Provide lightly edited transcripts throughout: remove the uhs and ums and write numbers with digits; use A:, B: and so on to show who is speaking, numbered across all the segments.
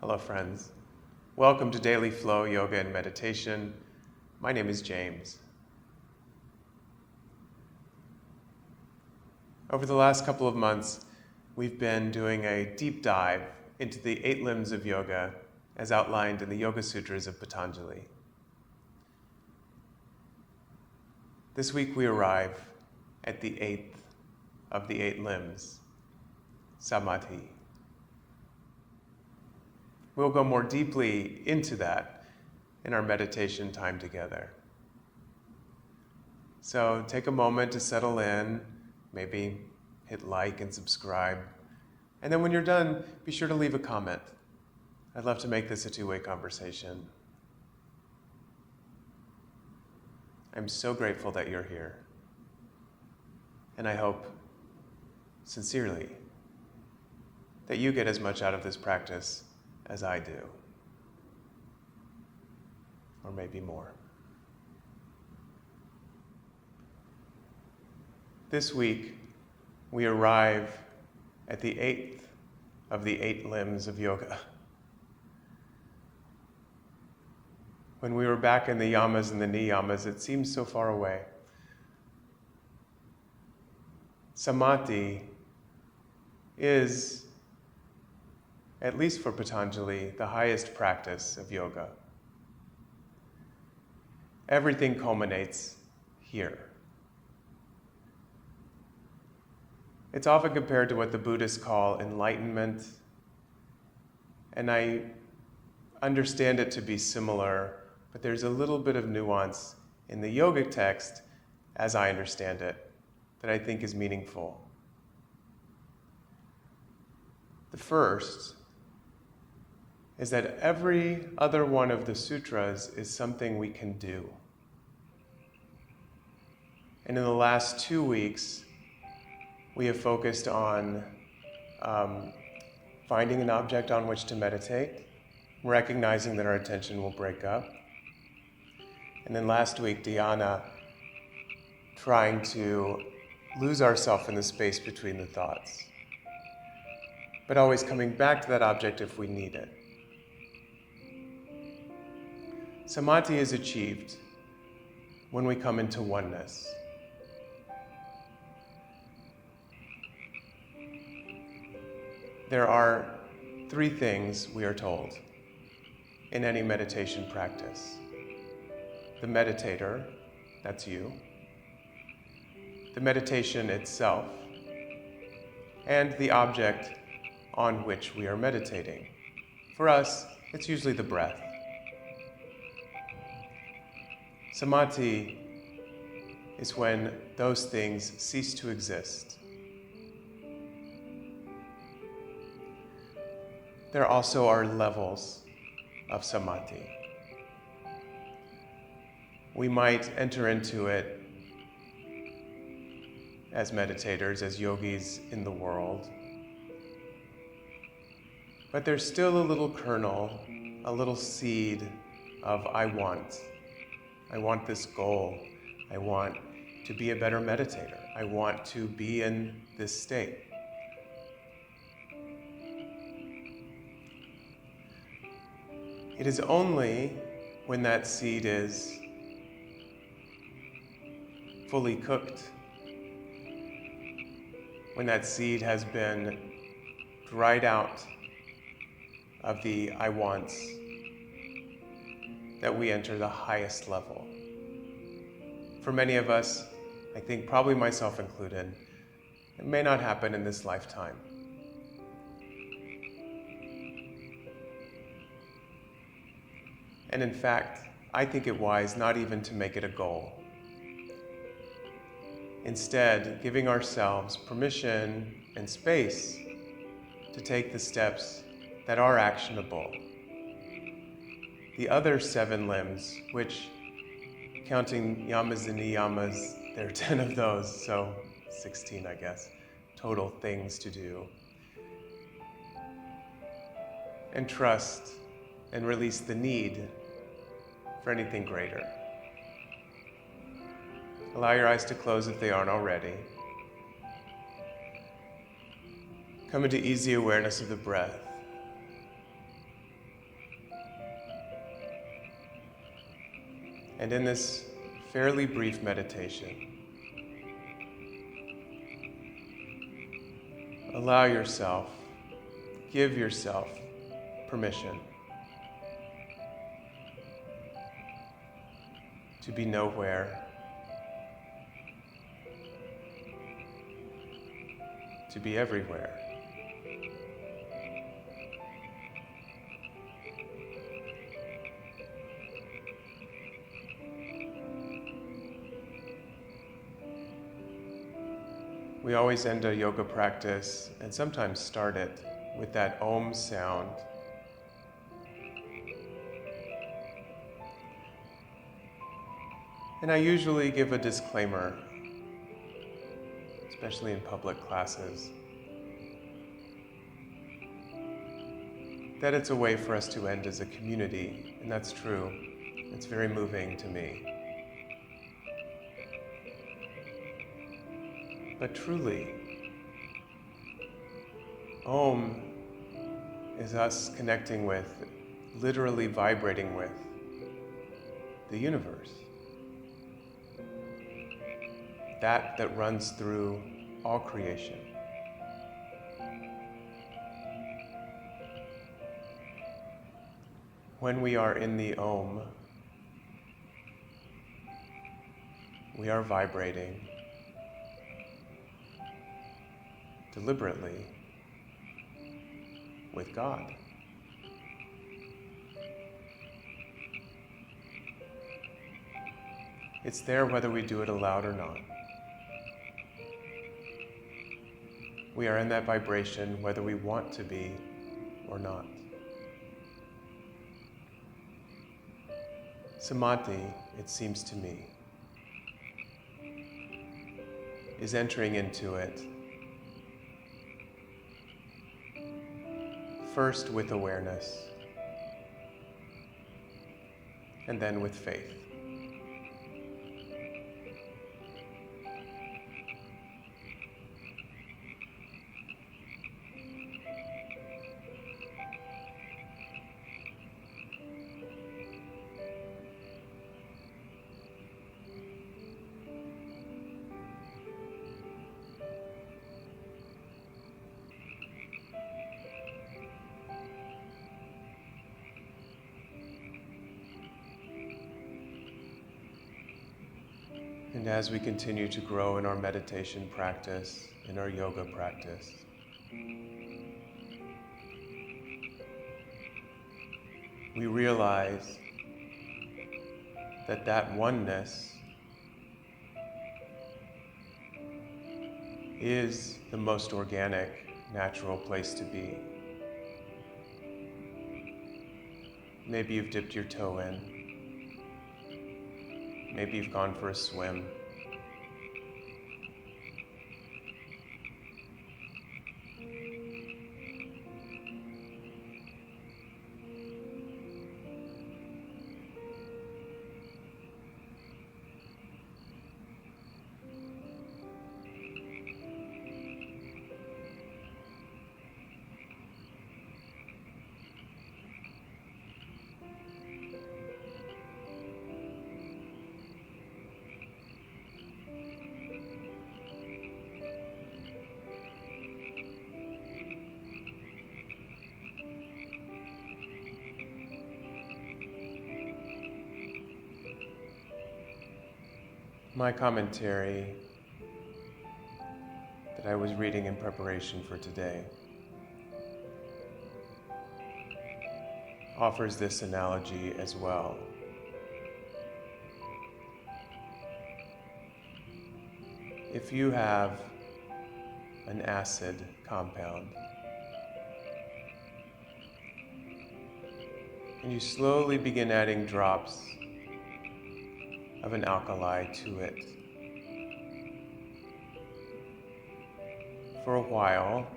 A: Hello friends. Welcome to Daily Flow Yoga and Meditation. My name is James. Over the last couple of months, we've been doing a deep dive into the 8 limbs of yoga as outlined in the Yoga Sutras of Patanjali. This week we arrive at the 8th of the 8 limbs, Samadhi. We'll go more deeply into that in our meditation time together. So take a moment to settle in, maybe hit like and subscribe. And then when you're done, be sure to leave a comment. I'd love to make this a two-way conversation. I'm so grateful that you're here. And I hope, sincerely, that you get as much out of this practice as I do. Or maybe more. This week, we arrive at the 8th of the 8 limbs of yoga. When we were back in the yamas and the niyamas, it seems so far away. Samadhi is, at least for Patanjali, the highest practice of yoga. Everything culminates here. It's often compared to what the Buddhists call enlightenment, and I understand it to be similar, but there's a little bit of nuance in the yogic text, as I understand it, that I think is meaningful. The first is that every other one of the sutras is something we can do. And in the last 2 weeks, we have focused on finding an object on which to meditate, recognizing that our attention will break up. And then last week, dhyana, trying to lose ourselves in the space between the thoughts, but always coming back to that object if we need it. Samadhi is achieved when we come into oneness. There are 3 things we are told in any meditation practice. The meditator, that's you, the meditation itself, and the object on which we are meditating. For us, it's usually the breath. Samadhi is when those things cease to exist. There also are levels of samadhi. We might enter into it as meditators, as yogis in the world, but there's still a little kernel, a little seed of I want this goal. I want to be a better meditator. I want to be in this state. It is only when that seed is fully cooked, when that seed has been dried out of the I wants, that we enter the highest level. For many of us, I think probably myself included, it may not happen in this lifetime. And in fact, I think it wise not even to make it a goal. Instead, giving ourselves permission and space to take the steps that are actionable. The other 7 limbs, which, counting yamas and niyamas, there are 10 of those, so 16, I guess, total things to do. And trust and release the need for anything greater. Allow your eyes to close if they aren't already. Come into easy awareness of the breath. And in this fairly brief meditation, allow yourself, give yourself permission to be nowhere, to be everywhere. We always end a yoga practice, and sometimes start it, with that Om sound. And I usually give a disclaimer, especially in public classes, that it's a way for us to end as a community, and that's true. It's very moving to me. But truly, Om is us connecting with, literally vibrating with, the universe. That runs through all creation. When we are in the Om, we are vibrating deliberately with God. It's there whether we do it aloud or not. We are in that vibration whether we want to be or not. Samadhi, it seems to me, is entering into it first with awareness, and then with faith. And as we continue to grow in our meditation practice, in our yoga practice, we realize that oneness is the most organic, natural place to be. Maybe you've dipped your toe in. Maybe you've gone for a swim. My commentary that I was reading in preparation for today offers this analogy as well. If you have an acid compound and you slowly begin adding drops of an alkali to it, for a while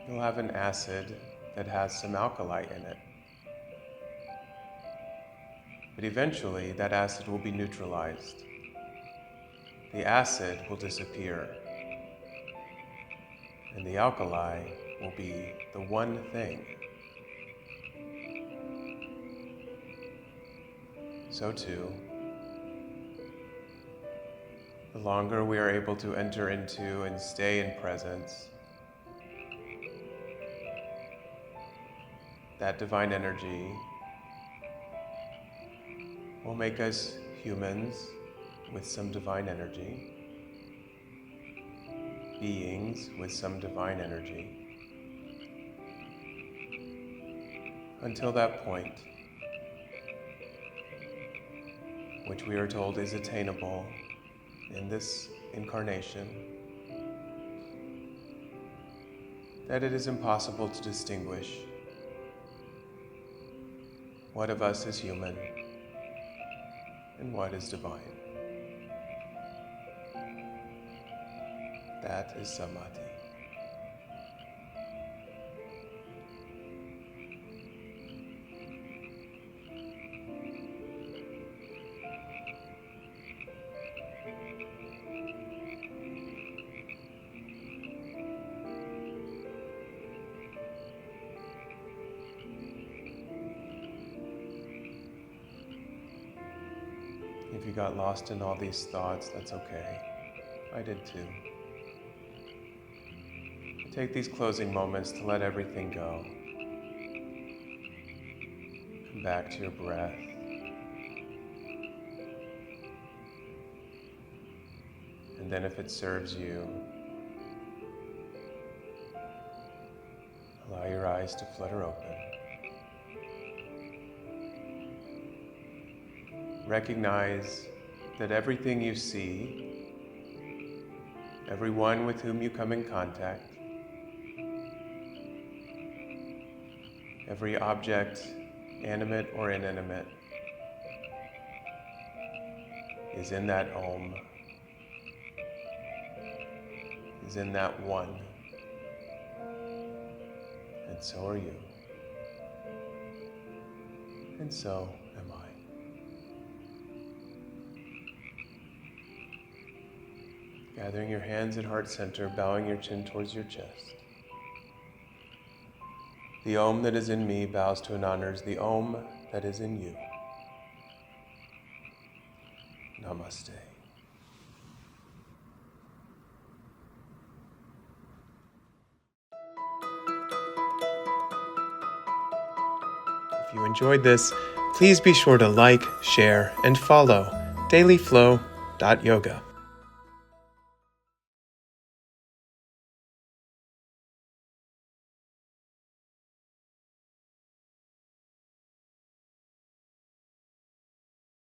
A: you'll have an acid that has some alkali in it. But eventually that acid will be neutralized. The acid will disappear, and the alkali will be the one thing. So too, the longer we are able to enter into and stay in presence, that divine energy will make us humans with some divine energy, beings with some divine energy, until that point, which we are told is attainable in this incarnation, that it is impossible to distinguish what of us is human and what is divine. That is Samadhi. If you got lost in all these thoughts, that's okay. I did too. Take these closing moments to let everything go. Come back to your breath. And then if it serves you, allow your eyes to flutter open. Recognize that everything you see, everyone with whom you come in contact, every object, animate or inanimate, is in that Om, is in that one, and so are you, and so am I. Gathering your hands at heart center, bowing your chin towards your chest. The Om that is in me bows to and honors the Om that is in you. Namaste. If you enjoyed this, please be sure to like, share, and follow dailyflow.yoga.